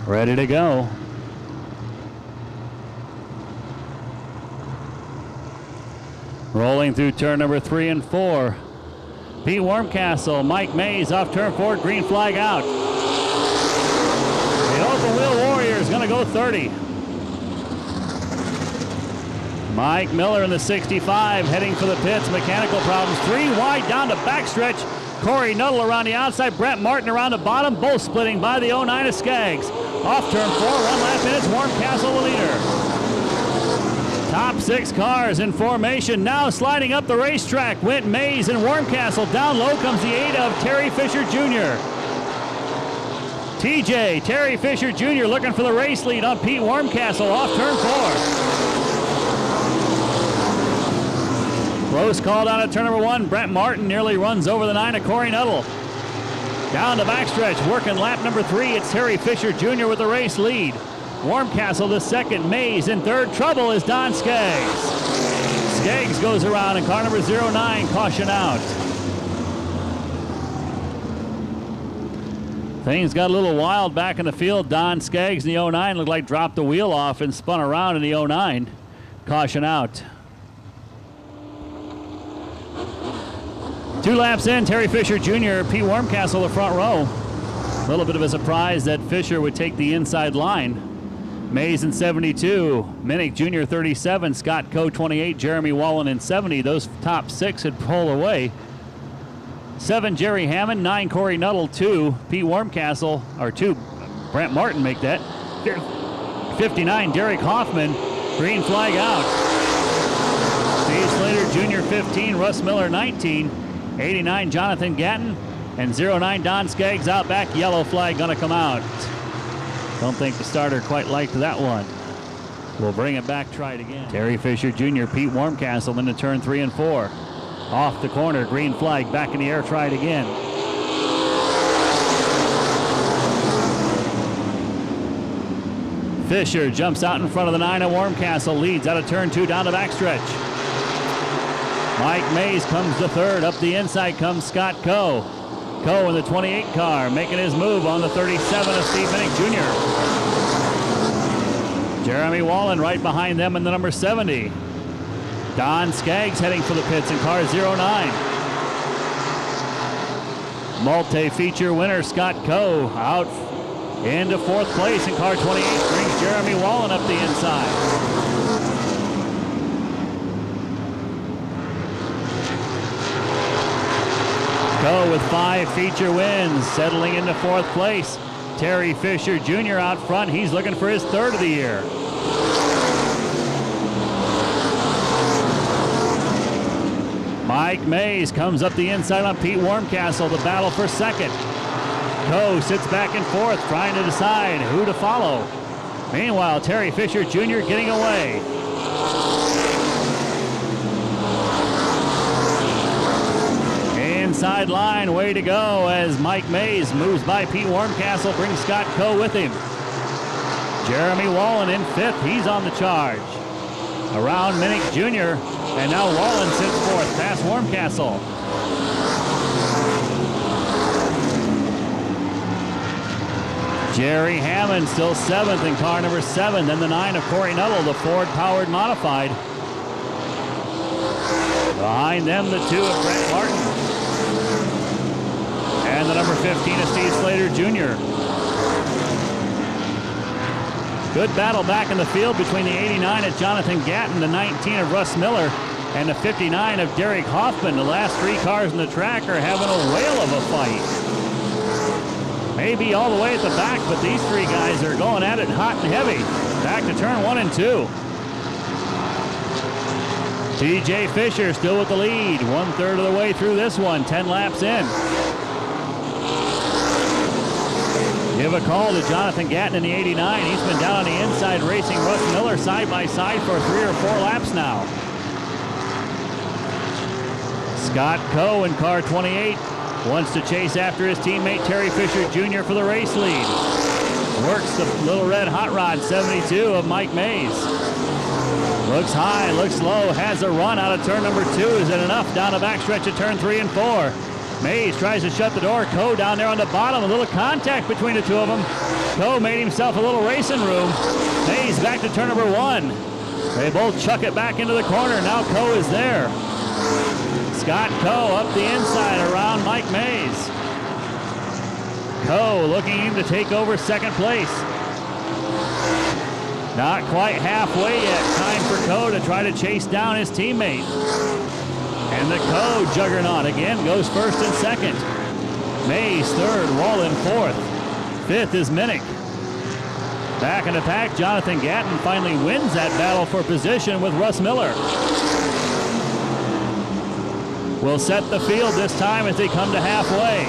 ready to go. Rolling through turn number 3 and 4. Pete Wormcastle, Mike Mays off turn 4, green flag out. The open wheel warrior is going to go 30. Mike Miller in the 65 heading for the pits. Mechanical problems. 3 wide down to backstretch. Corey Nuttall around the outside. Brent Martin around the bottom. Both splitting by the 09 of Skaggs. Off turn 4, 1 lap in. It's Wormcastle the leader. Top 6 cars in formation. Now sliding up the racetrack went Mays and Wormcastle. Down low comes the 8 of Terry Fisher Jr. TJ, Terry Fisher Jr. looking for the race lead on Pete Wormcastle off turn 4. Close call down at turn number 1. Brent Martin nearly runs over the 9 of Corey Nuttall. Down to backstretch, working lap number 3. It's Terry Fisher Jr. with the race lead. Wormcastle the second, Mays in third. Trouble is Don Skaggs. Skaggs goes around in car number 09, caution out. Things got a little wild back in the field. Don Skaggs in the 09 looked like dropped the wheel off and spun around in the 09. Caution out. 2 laps in, Terry Fisher Jr., Pete Wormcastle the front row. A little bit of a surprise that Fisher would take the inside line. Mays in 72, Minnick Jr. 37, Scott Coe 28, Jeremy Wallen in 70. Those top 6 had pulled away. 7, Jerry Hammond, 9, Corey Nuttall, 2, Pete Wormcastle, or 2, Brent Martin make that. 59, Derek Hoffman, green flag out. Steve Slater Jr. 15, Russ Miller 19, 89, Jonathan Gatton, and 09, Don Skaggs out back, yellow flag gonna come out. Don't think the starter quite liked that one. We'll bring it back, try it again. Terry Fisher Jr., Pete Wormcastle into turn 3 and 4. Off the corner, green flag, back in the air, try it again. Fisher jumps out in front of the 9 of Wormcastle, leads out of turn 2 down the backstretch. Mike Mays comes to third, up the inside comes Scott Coe. Coe in the 28 car, making his move on the 37 of Steve Minnick Jr. Jeremy Wallen right behind them in the number 70. Don Skaggs heading for the pits in car 09. Multi-feature winner Scott Coe out into 4th place in car 28, brings Jeremy Wallen up the inside. Coe with 5 feature wins, settling into 4th place. Terry Fisher Jr. out front. He's looking for his 3rd of the year. Mike Mays comes up the inside on Pete Wormcastle. The battle for 2nd. Coe sits back in 4th, trying to decide who to follow. Meanwhile, Terry Fisher Jr. getting away. Inside line, way to go as Mike Mays moves by Pete Wormcastle, brings Scott Coe with him. Jeremy Wallen in 5th, he's on the charge. Around Minnick Jr., and now Wallen sits 4th, past Wormcastle. Jerry Hammond still 7th in car number 7, then the 9 of Corey Nuttall, the Ford-powered modified. Behind them, the 2 of Brent Martin. And the number 15 of Steve Slater Jr. Good battle back in the field between the 89 of Jonathan Gatton, the 19 of Russ Miller, and the 59 of Derek Hoffman. The last 3 cars in the track are having a whale of a fight. Maybe all the way at the back, but these 3 guys are going at it hot and heavy. Back to turn 1 and 2. TJ Fisher still with the lead, 1/3 of the way through this one, 10 laps in. Give a call to Jonathan Gatton in the 89. He's been down on the inside racing Russ Miller side by side for 3 or 4 laps now. Scott Coe in car 28 wants to chase after his teammate Terry Fisher Jr. for the race lead. Works the little red hot rod 72 of Mike Mays. Looks high, looks low, has a run out of turn number 2. Is it enough down the backstretch of turn 3 and 4? Mays tries to shut the door. Coe down there on the bottom. A little contact between the 2 of them. Coe made himself a little racing room. Mays back to turn number 1. They both chuck it back into the corner. Now Coe is there. Scott Coe up the inside around Mike Mays. Coe looking to take over second place. Not quite halfway yet. Time for Coe to try to chase down his teammate. And the Coe juggernaut again goes first and second. Mays third, Wallen fourth. Fifth is Minnick. Back in the pack, Jonathan Gatton finally wins that battle for position with Russ Miller. Will set the field this time as they come to halfway.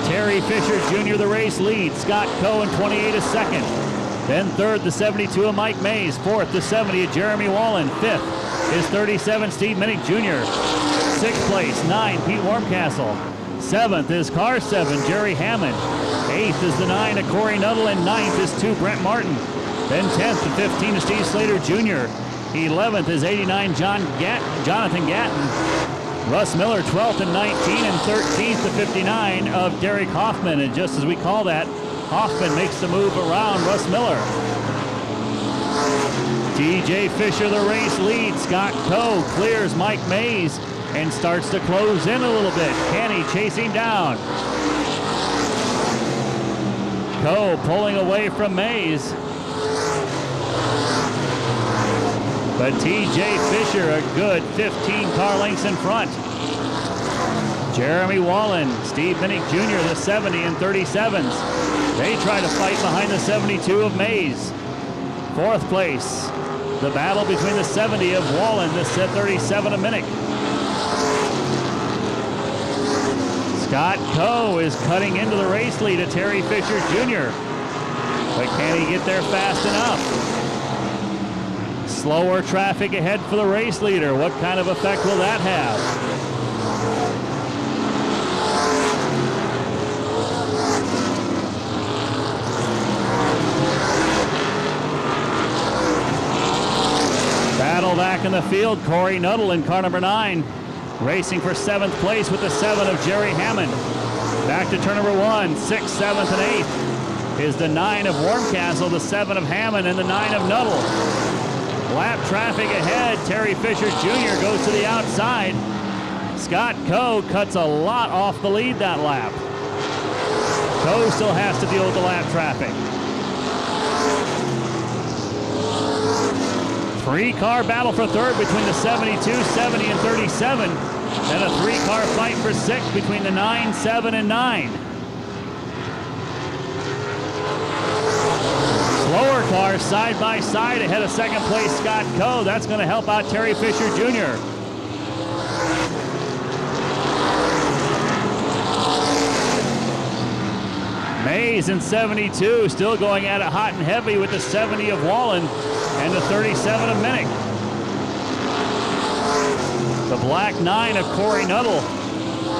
Terry Fisher Jr. the race leads. Scott Coe in 28 is second. Then third, the 72 of Mike Mays. Fourth, the 70 of Jeremy Wallen. Fifth is 37 Steve Minnick Jr. Sixth place, 9 Pete Warmcastle. Seventh is car 7 Jerry Hammond. Eighth is the 9 of Corey Nuttall, and ninth is 2 Brent Martin. Then 10th to 15 of Steve Slater Jr. 11th is 89 Jonathan Gatton. Russ Miller 12th and 19, and 13th to 59 of Derek Hoffman. And just as we call that, Hoffman makes the move around Russ Miller. TJ Fisher the race leads. Scott Coe clears Mike Mays and starts to close in a little bit. Can he chase him down? Coe pulling away from Mays. But TJ Fisher a good 15 car lengths in front. Jeremy Wallen, Steve Minnick Jr., the 70 and 37s. They try to fight behind the 72 of Mays. Fourth place, the battle between the 70 of Wallen, the 37 of Minnick. Scott Coe is cutting into the race lead of Terry Fisher Jr. But can he get there fast enough? Slower traffic ahead for the race leader. What kind of effect will that have? Battle back in the field. Corey Nuttall in car number 9. Racing for 7th place with the 7 of Jerry Hammond. Back to turn number 1, 6th, 7th, and 8th is the 9 of Warmcastle, the 7 of Hammond, and the 9 of Nuttall. Lap traffic ahead. Terry Fisher Jr. goes to the outside. Scott Coe cuts a lot off the lead that lap. Coe still has to deal with the lap traffic. 3-car battle for third between the 72, 70, and 37. And a 3-car fight for 6th between the 9, 7, and 9. Slower cars side by side ahead of second place Scott Coe. That's going to help out Terry Fisher Jr. Mays in 72 still going at it hot and heavy with the 70 of Wallen and the 37 of Minnick. The black 9 of Corey Nuttall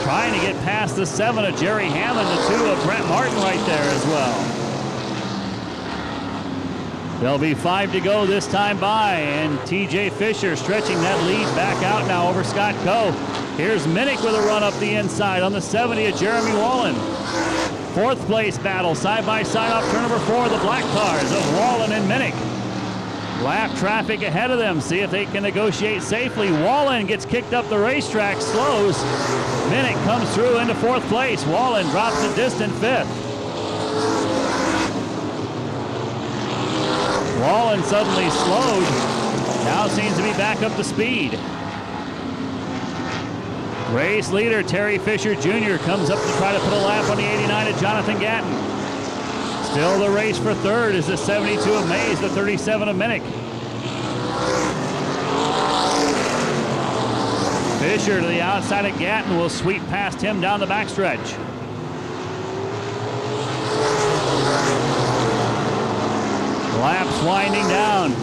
trying to get past the 7 of Jerry Hammond, the 2 of Brent Martin right there as well. There'll be 5 to go this time by, and TJ Fisher stretching that lead back out now over Scott Coe. Here's Minnick with a run up the inside on the 70 of Jeremy Wallen. 4th place battle side by side off turn number 4, the black cars of Wallen and Minnick. Lap traffic ahead of them. See if they can negotiate safely. Wallen gets kicked up the racetrack, slows. Minnick comes through into 4th place. Wallen drops a distant 5th. Wallen suddenly slowed. Now seems to be back up to speed. Race leader Terry Fisher Jr. comes up to try to put a lap on the 89 of Jonathan Gatton. Still the race for third is the 72 of Mays, the 37 of Minnick. Fisher to the outside of Gatton will sweep past him down the backstretch. Laps winding down.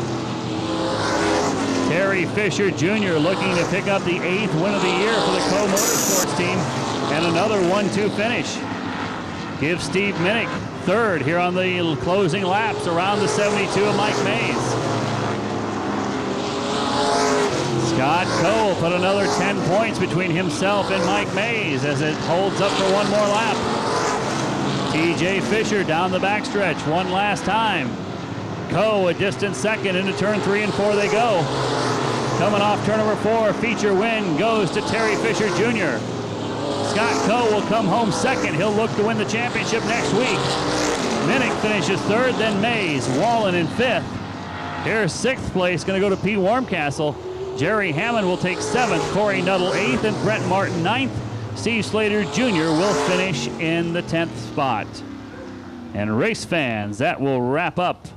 Terry Fisher Jr. looking to pick up the 8th win of the year for the Coe Motorsports team and another 1-2 finish. Give Steve Minnick third here on the closing laps around the 72 of Mike Mays. Scott Coe put another 10 points between himself and Mike Mays as it holds up for one more lap. TJ Fisher down the backstretch one last time. Coe a distant second. Into turn 3 and 4 they go. Coming off turn number 4, feature win goes to Terry Fisher Jr. Scott Coe will come home second. He'll look to win the championship next week. Minnick finishes third, then Mays. Wallen in 5th. Here's 6th place, going to go to Pete Warmcastle. Jerry Hammond will take 7th, Corey Nuttall 8th, and Brent Martin 9th. Steve Slater Jr. will finish in the 10th spot. And race fans, that will wrap up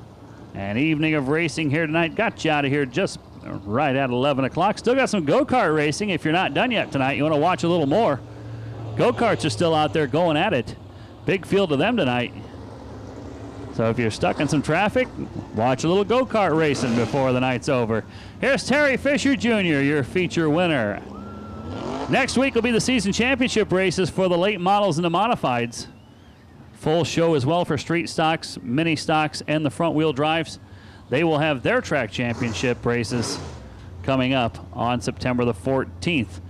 an evening of racing here tonight. Got you out of here just right at 11 o'clock. Still got some go-kart racing. If you're not done yet tonight, you want to watch a little more. Go-karts are still out there going at it. Big field of them tonight. So if you're stuck in some traffic, watch a little go-kart racing before the night's over. Here's Terry Fisher Jr., your feature winner. Next week will be the season championship races for the late models and the modifieds. Full show as well for street stocks, mini stocks, and the front wheel drives. They will have their track championship races coming up on September the 14th.